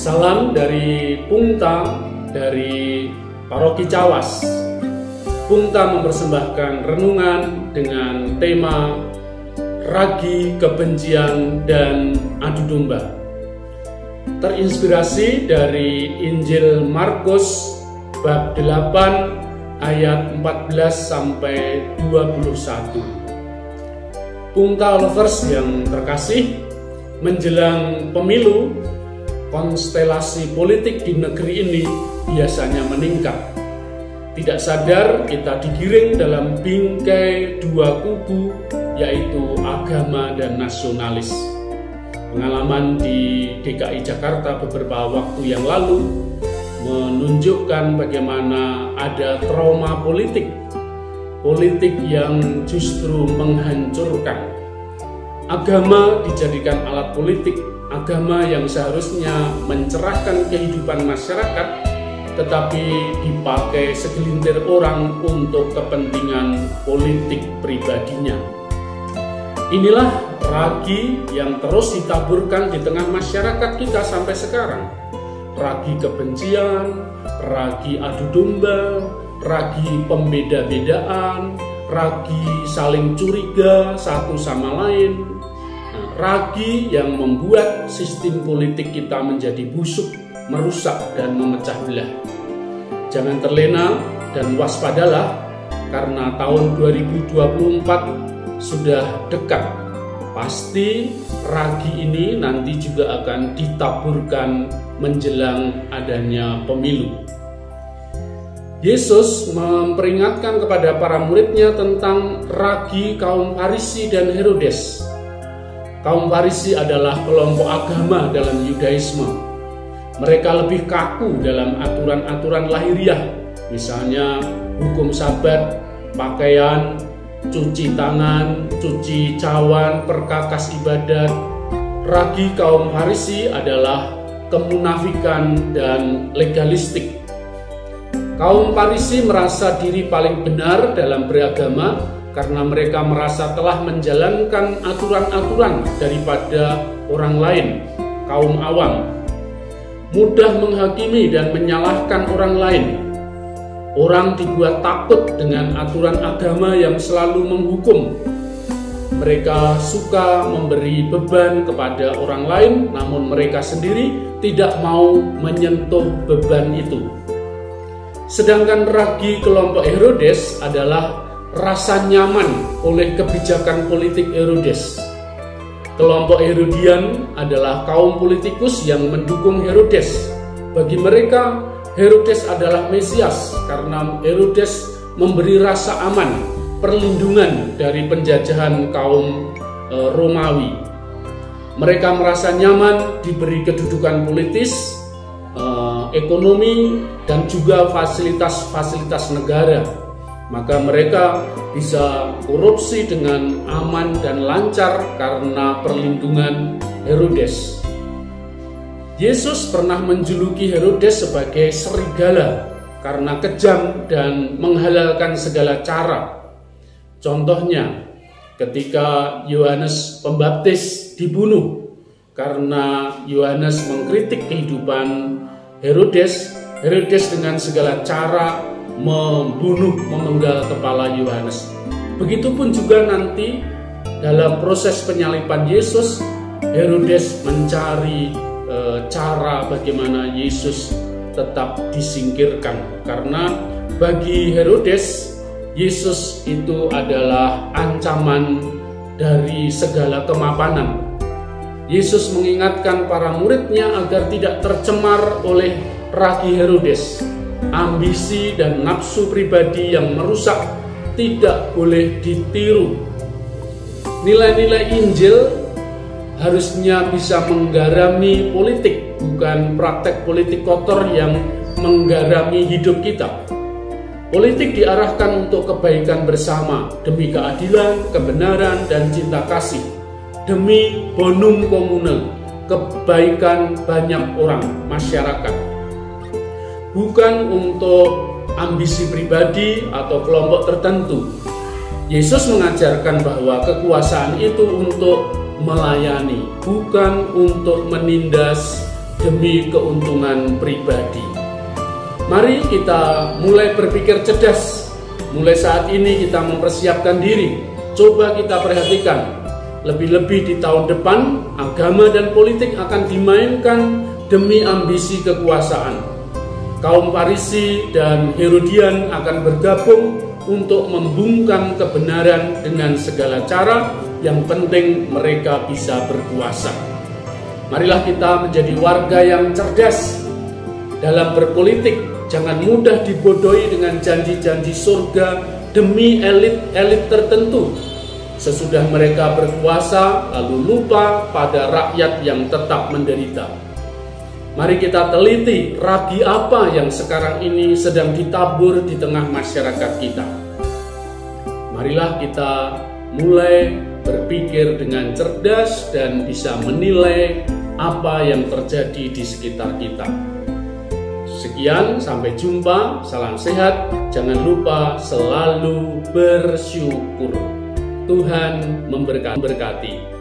Salam dari Pungta, dari Paroki Cawas. Pungta mempersembahkan renungan dengan tema Ragi, Kebencian, dan Adu Domba. Terinspirasi dari Injil Markus bab 8 ayat 14 sampai 21. Pungta lovers yang terkasih, menjelang pemilu, konstelasi politik di negeri ini biasanya meningkat. Tidak sadar kita digiring dalam bingkai dua kubu, yaitu agama dan nasionalis. Pengalaman di DKI Jakarta beberapa waktu yang lalu menunjukkan bagaimana ada trauma politik yang justru menghancurkan. Agama dijadikan alat politik, agama yang seharusnya mencerahkan kehidupan masyarakat, tetapi dipakai segelintir orang untuk kepentingan politik pribadinya. Inilah ragi yang terus ditaburkan di tengah masyarakat kita sampai sekarang. Ragi kebencian, ragi adu domba, ragi pembeda-bedaan, ragi saling curiga satu sama lain. Ragi yang membuat sistem politik kita menjadi busuk, merusak, dan memecah belah. Jangan terlena dan waspadalah, karena tahun 2024 sudah dekat. Pasti ragi ini nanti juga akan ditaburkan menjelang adanya pemilu. Yesus memperingatkan kepada para muridnya tentang ragi kaum Farisi dan Herodes. Kaum Farisi adalah kelompok agama dalam Yudaisme. Mereka lebih kaku dalam aturan-aturan lahiriah, misalnya hukum Sabat, pakaian, cuci tangan, cuci cawan, perkakas ibadat. Ragi kaum Farisi adalah kemunafikan dan legalistik. Kaum Farisi merasa diri paling benar dalam beragama karena mereka merasa telah menjalankan aturan-aturan daripada orang lain, kaum awam. Mudah menghakimi dan menyalahkan orang lain. Orang dibuat takut dengan aturan agama yang selalu menghukum. Mereka suka memberi beban kepada orang lain, namun mereka sendiri tidak mau menyentuh beban itu. Sedangkan ragi kelompok Herodes adalah rasa nyaman oleh kebijakan politik Herodes. Kelompok Herodian adalah kaum politikus yang mendukung Herodes. Bagi mereka, Herodes adalah Mesias karena Herodes memberi rasa aman, perlindungan dari penjajahan kaum Romawi. Mereka merasa nyaman diberi kedudukan politis, ekonomi, dan juga fasilitas-fasilitas negara. Maka mereka bisa korupsi dengan aman dan lancar karena perlindungan Herodes. Yesus pernah menjuluki Herodes sebagai serigala karena kejam dan menghalalkan segala cara. Contohnya, ketika Yohanes Pembaptis dibunuh karena Yohanes mengkritik kehidupan Herodes, Herodes dengan segala cara membunuh, memenggal kepala Yohanes. Begitupun juga nanti dalam proses penyaliban Yesus, Herodes mencari cara bagaimana Yesus tetap disingkirkan, karena bagi Herodes Yesus itu adalah ancaman dari segala kemapanan. Yesus mengingatkan para muridnya agar tidak tercemar oleh ragi Herodes. Ambisi dan nafsu pribadi yang merusak tidak boleh ditiru. Nilai-nilai Injil harusnya bisa menggarami politik, bukan praktek politik kotor yang menggarami hidup kita. Politik diarahkan untuk kebaikan bersama, demi keadilan, kebenaran, dan cinta kasih, demi bonum comune, kebaikan banyak orang, masyarakat. Bukan untuk ambisi pribadi atau kelompok tertentu. Yesus mengajarkan bahwa kekuasaan itu untuk melayani, bukan untuk menindas demi keuntungan pribadi. Mari kita mulai berpikir cerdas. Mulai saat ini kita mempersiapkan diri. Coba kita perhatikan, lebih-lebih di tahun depan, agama dan politik akan dimainkan demi ambisi kekuasaan. Kaum Farisi dan Herodian akan bergabung untuk membungkam kebenaran dengan segala cara. Yang penting mereka bisa berkuasa. Marilah kita menjadi warga yang cerdas dalam berpolitik. Jangan mudah dibodohi dengan janji-janji surga demi elit-elit tertentu. Sesudah mereka berkuasa, lalu lupa pada rakyat yang tetap menderita. Mari kita teliti ragi apa yang sekarang ini sedang ditabur di tengah masyarakat kita. Marilah kita mulai berpikir dengan cerdas dan bisa menilai apa yang terjadi di sekitar kita. Sekian, sampai jumpa, salam sehat, jangan lupa selalu bersyukur. Tuhan memberkati.